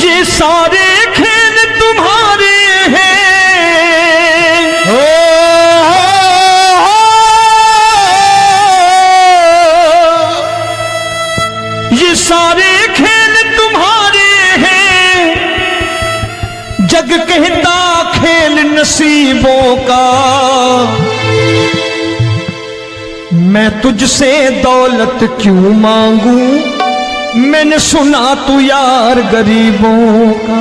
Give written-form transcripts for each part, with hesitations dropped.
ये सारे खेल तुम्हारे हैं, ये सारे खेल तुम्हारे हैं, जग कहता खेल नसीबों का। मैं तुझसे दौलत क्यों मांगू, मैंने सुना तू यार गरीबों का।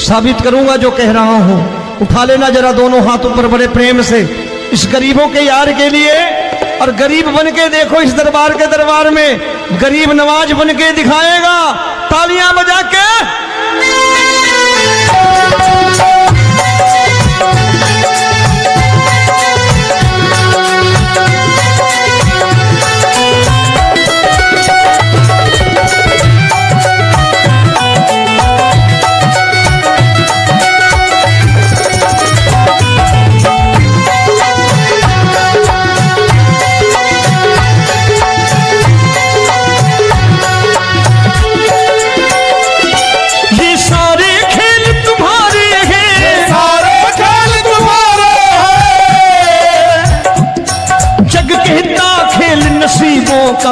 साबित करूंगा जो कह रहा हूं। उठा लेना जरा दोनों हाथों पर बड़े प्रेम से इस गरीबों के यार के लिए, और गरीब बन के देखो इस दरबार के दरबार में गरीब नवाज बन के दिखाएगा, तालियां बजा के। का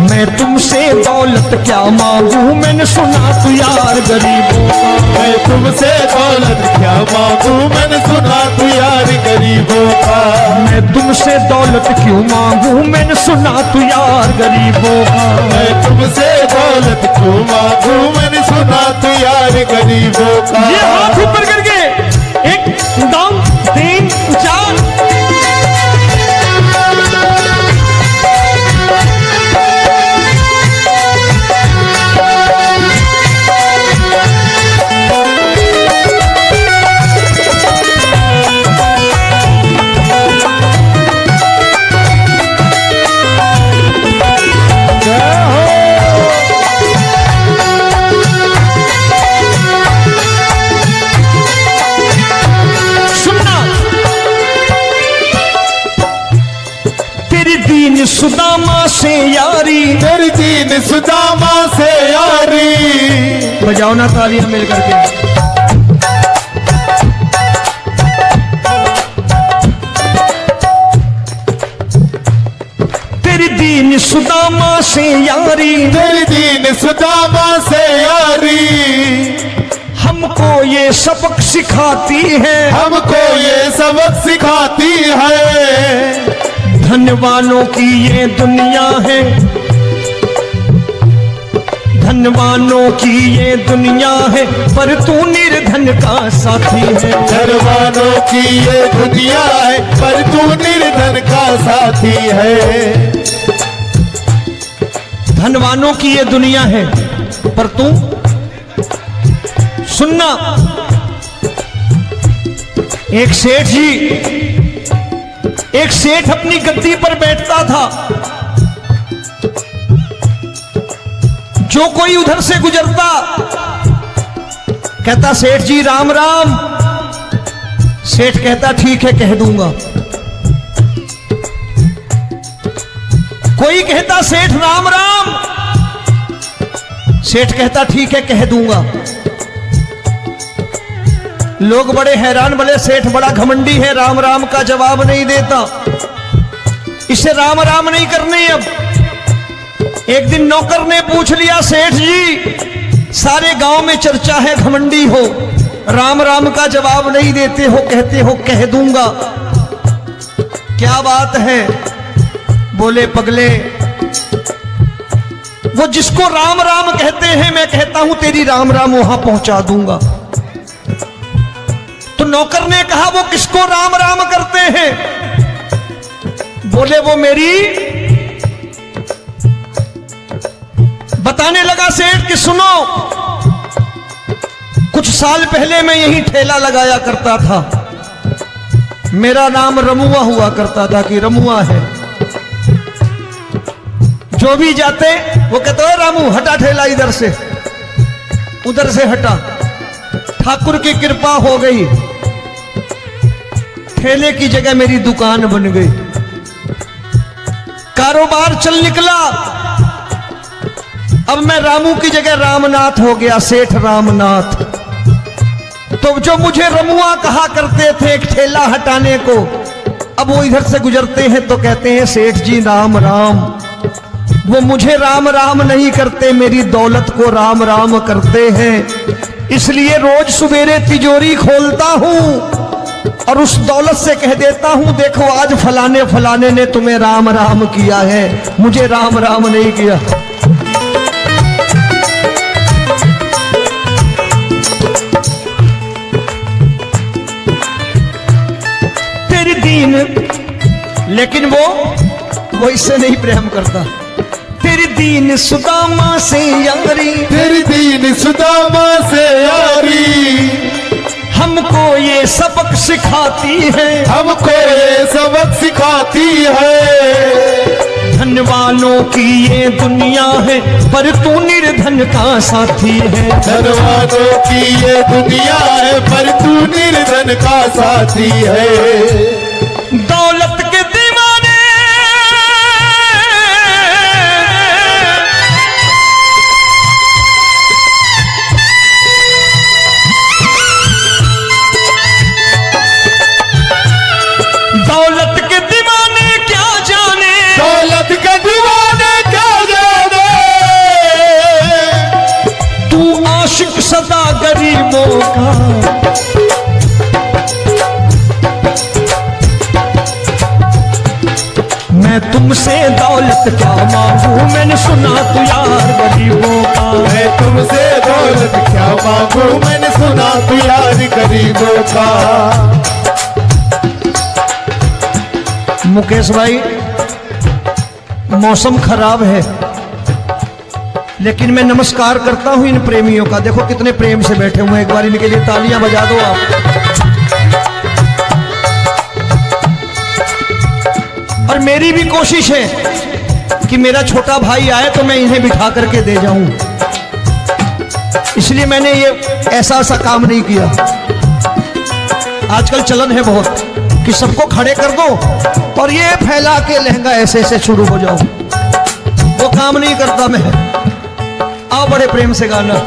मैं तुमसे दौलत क्या मांगू, मैंने सुना तू यार गरीबों का। मैं तुमसे दौलत क्या मांगू, मैंने सुना तू यार गरीबों का। मैं तुमसे दौलत क्यों मांगू, मैंने सुना तू यार गरीबों का। मैं तुमसे दौलत क्यों मांगू, मैंने सुना तू यार गरीबों का। ये हाथ ऊपर करके 1 2 3 4 सुदामा से यारी, तेरी दीन सुदामा से यारी। बजाओ ना तालियां मिल करके। तेरी दीन सुदामा से यारी, तेरी दीन सुदामा से यारी। हमको ये सबक सिखाती है, हमको ये सबक सिखाती है। धनवानों की ये दुनिया है, धनवानों की ये दुनिया है, पर तू निर्धन का साथी है। धनवानों की ये दुनिया है, पर तू निर्धन का साथी है। धनवानों की ये दुनिया है, पर तू सुनना। एक सेठ जी, एक सेठ अपनी गद्दी पर बैठता था। जो कोई उधर से गुजरता कहता सेठ जी राम राम। सेठ कहता ठीक है कह दूंगा। कोई कहता सेठ राम राम। सेठ कहता ठीक है कह दूंगा। लोग बड़े हैरान, बोले सेठ बड़ा घमंडी है, राम राम का जवाब नहीं देता, इसे राम राम नहीं करने। अब एक दिन नौकर ने पूछ लिया, सेठ जी सारे गांव में चर्चा है घमंडी हो, राम राम का जवाब नहीं देते हो, कहते हो कह दूंगा, क्या बात है? बोले पगले, वो जिसको राम राम कहते हैं मैं कहता हूं तेरी राम राम वहां पहुंचा दूंगा। तो नौकर ने कहा वो किसको राम राम करते हैं? बोले वो मेरी। बताने लगा सेठ कि सुनो, कुछ साल पहले मैं यहीं ठेला लगाया करता था, मेरा नाम रमुआ हुआ करता था कि रमुआ है। जो भी जाते वो कहते हो रामू हटा ठेला इधर से, उधर से हटा। ठाकुर की कृपा हो गई, ठेले की जगह मेरी दुकान बन गई, कारोबार चल निकला। अब मैं रामू की जगह रामनाथ हो गया, सेठ रामनाथ। तो जो मुझे रमुआ कहा करते थे एक ठेला हटाने को, अब वो इधर से गुजरते हैं तो कहते हैं सेठ जी राम राम। वो मुझे राम राम नहीं करते, मेरी दौलत को राम राम करते हैं। इसलिए रोज सवेरे तिजोरी खोलता हूं और उस दौलत से कह देता हूं, देखो आज फलाने फलाने ने तुम्हें राम राम किया है, मुझे राम राम नहीं किया। तेरी दीन, लेकिन वो इससे नहीं प्रेम करता। तेरी दीन सुदामा से यारी, तेरी दीन सुदामा से यारी, हमको ये सबक सिखाती है, हमको ये सबक सिखाती है। धन वालों की ये दुनिया है, पर तू निर्धन का साथी है। धन वालों की ये दुनिया है, पर तू निर्धन का साथी है। दौलत के दीवाने दौलत के दीवाने क्या जाने, दौलत के दीवाने क्या जाने, तू आशिक सदा गरीबों का। मैं तुमसे दौलत क्या मांगू, मैंने सुना तू यार गरीबों का। मैं तुमसे दौलत क्या मांगू, मैंने सुना तू यार गरीबों का। मुकेश भाई, मौसम खराब है, लेकिन मैं नमस्कार करता हूं इन प्रेमियों का। देखो कितने प्रेम से बैठे हुए हैं, एक बार इनके लिए तालियां बजा दो आप। और मेरी भी कोशिश है कि मेरा छोटा भाई आए तो मैं इन्हें बिठा करके दे जाऊं, इसलिए मैंने ये ऐसा काम नहीं किया। आजकल चलन है बहुत कि सबको खड़े कर दो और ये फैला के लहंगा ऐसे ऐसे शुरू हो जाओ, वो काम नहीं करता मैं। आओ बड़े प्रेम से गाना।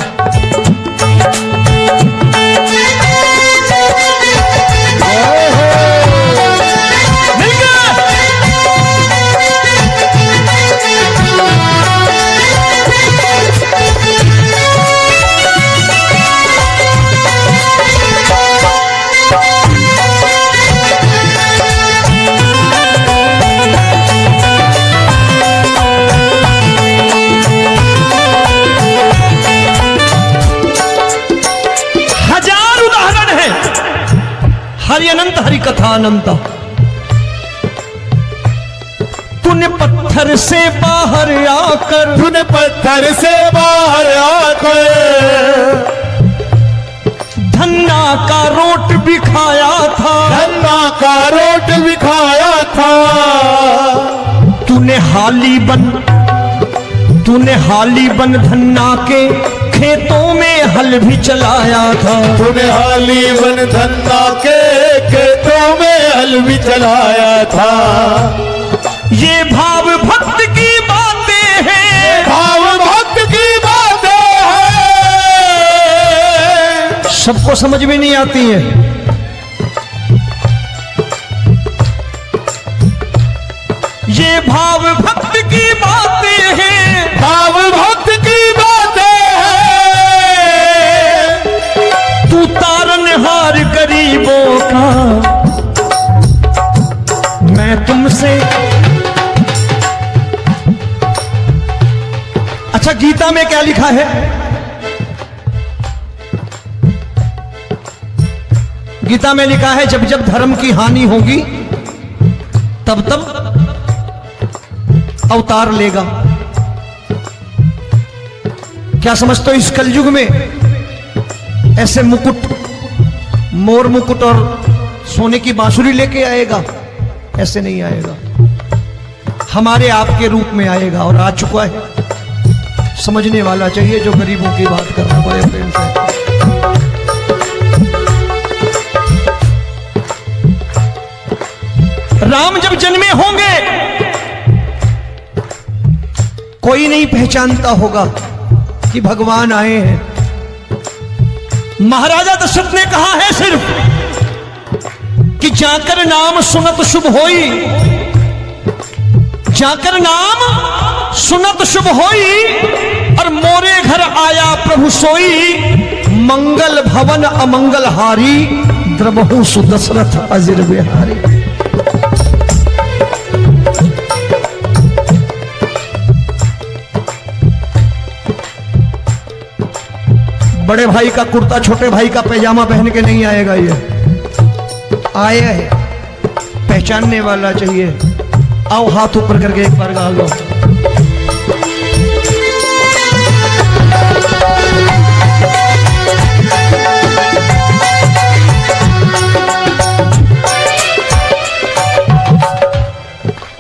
हरि अनंत हरि कथा अनंत। तूने पत्थर से बाहर आकर, तूने पत्थर से बाहर आकर धन्ना का रोट भी खाया था, धन्ना का रोट भी खाया था। तूने हाली बन धन्ना के खेतों में हल भी चलाया था। तूने हाली बन धन्ना के खेतों में हल भी चलाया था। ये भाव भक्त की बातें हैं, भाव भक्त की बातें हैं, सबको समझ में नहीं आती है। ये भाव भक्त की बातें हैं, भाव भक्त की बातें हैं। तू तारनहार गरीबों का, मैं तुमसे। अच्छा, गीता में क्या लिखा है? गीता में लिखा है जब जब धर्म की हानि होगी तब तब अवतार लेगा। क्या समझते हो, इस कलयुग में ऐसे मुकुट, मोर मुकुट और सोने की बांसुरी लेके आएगा? ऐसे नहीं आएगा, हमारे आपके रूप में आएगा और आ चुका है। समझने वाला चाहिए जो गरीबों की बात कर रहा है बड़े प्रेम से। राम जब जन्मे होंगे कोई नहीं पहचानता होगा, कि भगवान आए हैं। महाराजा दशरथ ने कहा है सिर्फ कि जाकर नाम सुनत शुभ होई, जाकर नाम सुनत शुभ होई, और मोरे घर आया प्रभु सोई, मंगल भवन अमंगल हारी, द्रबहु सुदशरथ अजिर बिहारी। बड़े भाई का कुर्ता छोटे भाई का पैजामा पहन के नहीं आएगा, ये आया है पहचानने वाला चाहिए। आओ हाथ ऊपर करके एक बार गा लो।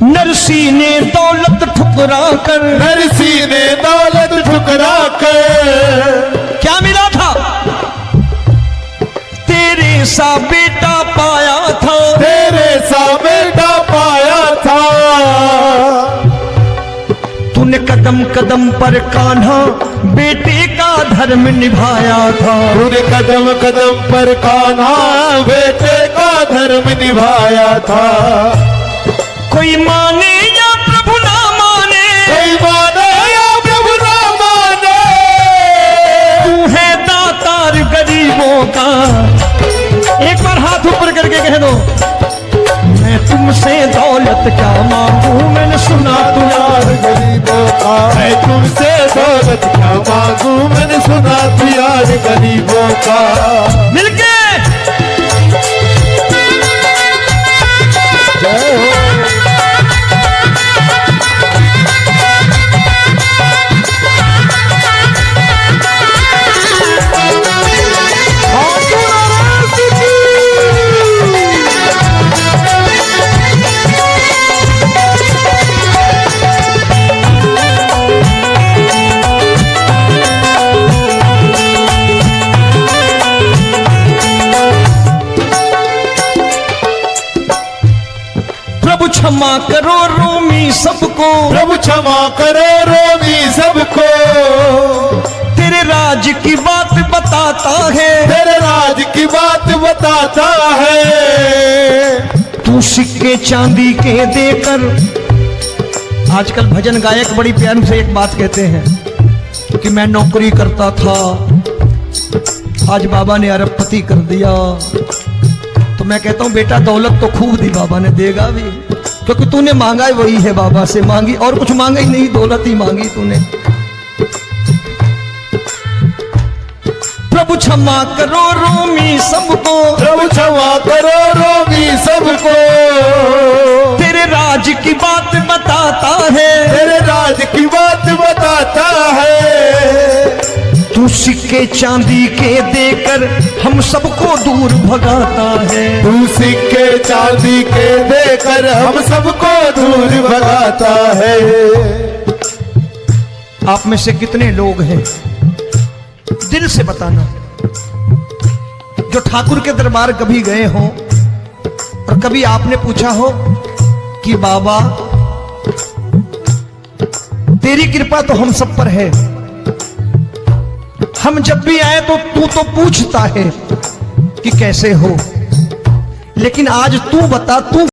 नरसी ने दौलत ठुकरा कर, नरसी ने दौलत ठुकरा कर, क्या मिला था? तेरे सा बेटा पाया था, तेरे सा बेटा पाया था। तूने कदम कदम पर कान्हा बेटे का धर्म निभाया था, तूने कदम कदम पर कान्हा बेटे का धर्म निभाया था। कोई माने या प्रभु ना माने, कोई माने या प्रभु ना माने, तू है दातार गरीबों का। एक बार हाथ ऊपर करके कह दो, मैं तुमसे दौलत क्या मांगू, मैंने सुना तू यार गरीबों का। मैं तुमसे दौलत क्या मांगू, मैंने सुना तू यार गरीबों का। मिलके जय हो। क्षमा करो रोमी सबको, प्रभु क्षमा करो रोमी सबको। तेरे राज की बात बताता है, तेरे राज की बात बताता है। तू सिक्के चांदी के देकर, आजकल भजन गायक बड़ी प्यार से एक बात कहते हैं कि मैं नौकरी करता था, आज बाबा ने अरबपति कर दिया। तो मैं कहता हूं बेटा दौलत तो खूब दी बाबा ने, देगा भी, क्योंकि तूने मांगा वही है बाबा से, मांगी और कुछ मांगा ही नहीं, दौलत ही मांगी तूने। प्रभु क्षमा करो रोमी सबको, प्रभु क्षमा करो रोमी सबको। तेरे राज की बात बताता है, तेरे राज की बात बताता है। तू सिक्के चांदी के देकर हम सबको दूर भगाता है, तू सिक्के चांदी के देकर हम सबको दूर भगाता है। आप में से कितने लोग हैं, दिल से बताना, जो ठाकुर के दरबार कभी गए हो और कभी आपने पूछा हो कि बाबा तेरी कृपा तो हम सब पर है, हम जब भी आए तो तू तो पूछता है कि कैसे हो, लेकिन आज तू बता, तू